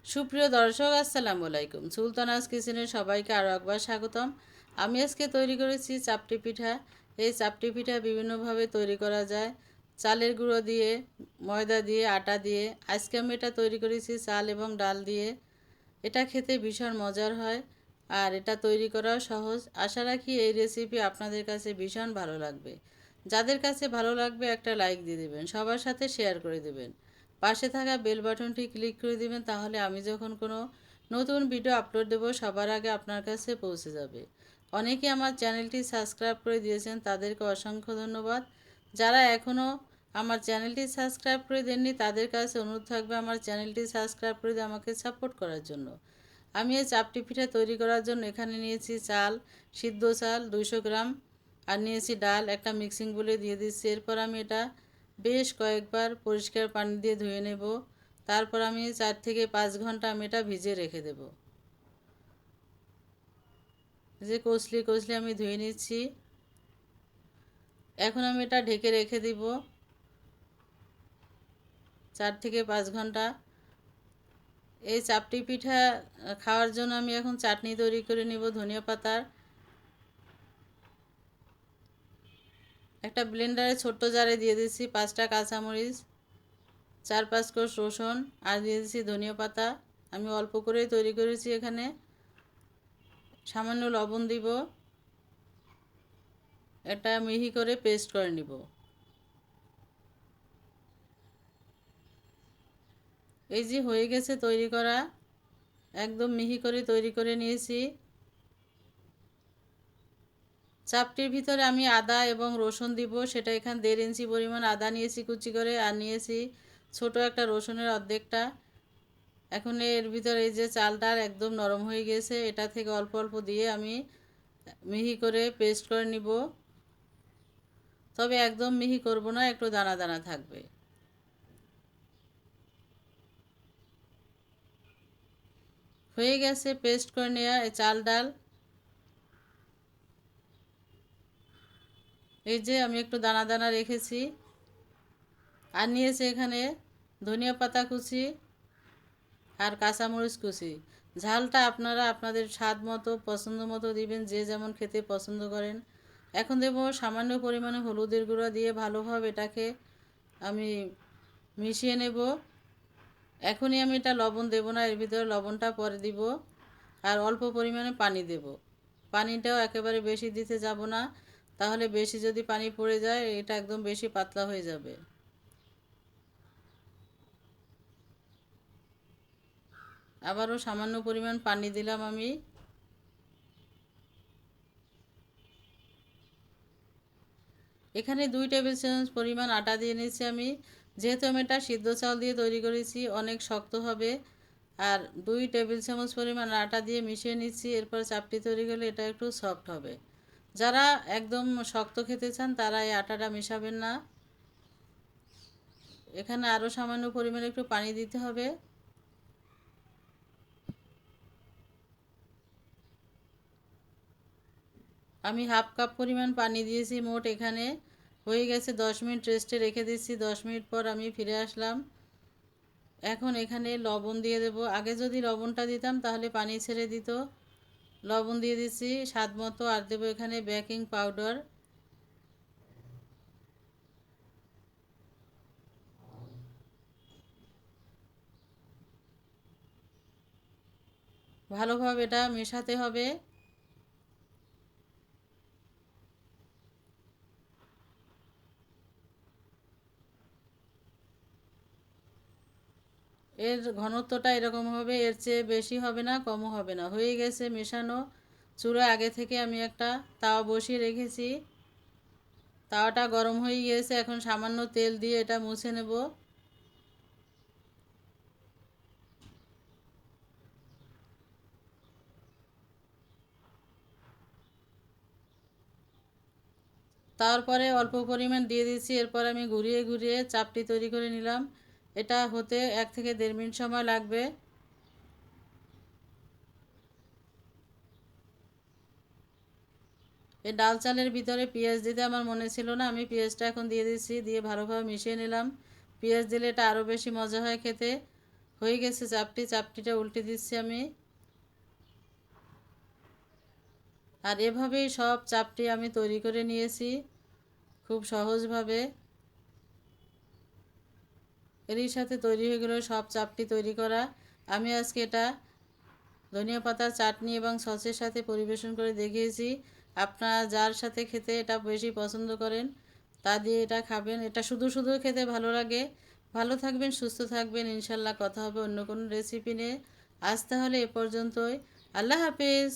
সুপ্রিয় দর্শক, আসসালামু আলাইকুম। সুলতানাস কিচেনে সবাইকে আরও একবার স্বাগতম। আমি আজকে তৈরি করেছি চাপটি পিঠা। এই চাপটি পিঠা বিভিন্নভাবে তৈরি করা যায়, চালের গুঁড়ো দিয়ে, ময়দা দিয়ে, আটা দিয়ে। আজকে আমি এটা তৈরি করেছি চাল এবং ডাল দিয়ে। এটা খেতে ভীষণ মজার হয় আর এটা তৈরি করাও সহজ। আশা রাখি এই রেসিপি আপনাদের কাছে ভীষণ ভালো লাগবে। যাদের কাছে ভালো লাগবে একটা লাইক দিয়ে দেবেন, সবার সাথে শেয়ার করে দেবেন, পাশে থাকা বেল বাটনটি ক্লিক করে দিবেন, তাহলে আমি যখন কোনো নতুন ভিডিও আপলোড দেব সবার আগে আপনার কাছে পৌঁছে যাবে। অনেকে আমার চ্যানেলটি সাবস্ক্রাইব করে দিয়েছেন, তাদেরকে অসংখ্য ধন্যবাদ। যারা এখনও আমার চ্যানেলটি সাবস্ক্রাইব করে দেননি তাদের কাছে অনুরোধ থাকবে আমার চ্যানেলটি সাবস্ক্রাইব করে দিয়ে আমাকে সাপোর্ট করার জন্য। আমি এই চাপটি পিঠা তৈরি করার জন্য এখানে নিয়েছি চাল, সিদ্ধ চাল 200 গ্রাম, আর নিয়েছি ডাল। একটা মিক্সিং বলে দিয়ে দিচ্ছি। এরপর আমি এটা বেশ কয়েকবার পরিষ্কার পানি দিয়ে ধুয়ে নেব। তারপর আমি 4 থেকে 5 ঘন্টা আমি এটা ভিজিয়ে রেখে দেব। যে কষলি কষলি আমি ধুয়ে নিচ্ছি। এখন আমি এটা ঢেকে রেখে দিব 4 থেকে 5 ঘন্টা। এই চাপটি পিঠা খাওয়ার জন্য আমি এখন চাটনি তৈরি করে নিব ধনিয়া পাতার। একটা ব্লেন্ডারে ছোট্ট জারে দিয়ে দিচ্ছি 5টা কাঁচামরিচ, 4-5 কোষ রসুন, আর দিয়ে দিচ্ছি ধনিয়া পাতা। আমি অল্প করেই তৈরি করেছি এখানে। সামান্য লবণ দিব। এটা মিহি করে পেস্ট করে নিব। এই যে হয়ে গেছে তৈরি করা, একদম মিহি করে তৈরি করে নিয়েছি। চাপটির ভিতরে আমি আদা এবং রসুন দিব। সেটা এখানে 1.5 ইঞ্চি পরিমাণ আদা নিয়েছি কুচি করে, আর নিয়েছি ছোট একটা রসুনের অর্ধেকটা। এখন এর ভিতরে এই যে চালটা একদম নরম হয়ে গেছে, এটা থেকে অল্প অল্প দিয়ে আমি মিহি করে পেস্ট করে নিব। তবে একদম মিহি করব না, একটু দানা দানা থাকবে। হয়ে গেছে পেস্ট করে নেওয়া এই চাল ডাল। এই যে আমি একটু দানা দানা রেখেছি। আর নিয়েছি এখানে ধনিয়া পাতা কুচি আর কাঁচামরিচ কুচি। ঝালটা আপনারা আপনাদের স্বাদ মতো পছন্দ মতো দিবেন, যে যেমন খেতে পছন্দ করেন। এখন দেব সামান্য পরিমাণে হলুদের গুঁড়া দিয়ে ভালোভাবে এটাকে আমি মিশিয়ে নেব। এখনই আমি এটা লবণ দেব না, এর ভিতরে লবণটা পরে দিব। আর অল্প পরিমাণে পানি দেব। পানিটাও একেবারে বেশি দিতে যাব না, তাহলে বেশি যদি পানি পড়ে যায় এটা একদম বেশি পাতলা হয়ে যাবে। আবারও সামান্য পরিমাণ পানি দিলাম আমি। এখানে 2 টেবিল চামচ পরিমাণ আটা দিয়ে নিয়েছি আমি। যেহেতু আমি এটা সিদ্ধ চাল দিয়ে তৈরি করেছি, অনেক শক্ত হবে। আর 2 টেবিল চামচ পরিমাণ আটা দিয়ে মিশিয়ে নিচ্ছি। এরপর চাপটি তৈরি করলে এটা একটু সফট হবে। যারা একদম শক্ত খেতে চান তারা এই আটাটা মেশাবেন না। এখানে আরও সামান্য পরিমাণে একটু পানি দিতে হবে। আমি হাফ কাপ পরিমাণ পানি দিয়েছি মোট এখানে। হয়ে গেছে 10 মিনিট রেস্টে রেখে দিচ্ছি। 10 মিনিট পর আমি ফিরে আসলাম। এখন এখানে লবণ দিয়ে দেব। আগে যদি লবণটা দিতাম তাহলে পানি ছেড়ে দিত। লবণ দিয়ে দিচ্ছি স্বাদ মতো। আর দেবো এখানে বেকিং পাউডার। ভালোভাবে এটা মেশাতে হবে। এর ঘনত্বটা এরকম হবে, এর চেয়ে বেশি হবে না, কমও হবে না। হয়ে গেছে মেশানো। চুলা আগে থেকে আমি একটা তাওয়া বসিয়ে রেখেছি। তাওয়াটা গরম হয়ে গিয়েছে। এখন সামান্য তেল দিয়ে এটা মুছে নেব। তারপরে অল্প পরিমাণ দিয়ে দিচ্ছি। এরপর আমি ঘুরিয়ে ঘুরিয়ে চাপটি তৈরি করে নিলাম। এটা হতে 1 থেকে 1.5 মিনিট সময় লাগবে। এই ডাল চালের ভিতরে পেঁয়াজ দিতে আমার মনে ছিল না, আমি পেঁয়াজটা এখন দিয়ে দিচ্ছি। দিয়ে ভালোভাবে মিশিয়ে নিলাম। পেঁয়াজ দিলে এটা আরও বেশি মজা হয় খেতে। হয়ে গেছে চাপটিটা উল্টে দিচ্ছি আমি। আর এভাবেই সব চাপটি আমি তৈরি করে নিয়েছি খুব সহজভাবে। এরই সাথে তৈরি হয়ে গেল সব চাপটি তৈরি করা। আমি আজকে এটা ধনিয়া পাতার চাটনি এবং সসের সাথে পরিবেশন করে দেখিয়েছি। আপনারা যার সাথে খেতে এটা বেশি পছন্দ করেন তা দিয়ে এটা খাবেন। এটা শুধু শুধু খেতে ভালো লাগে। ভালো থাকবেন, সুস্থ থাকবেন, ইনশাল্লাহ কথা হবে অন্য কোনো রেসিপি নিয়ে। আজ তাহলে এ পর্যন্তই। আল্লাহ হাফিজ।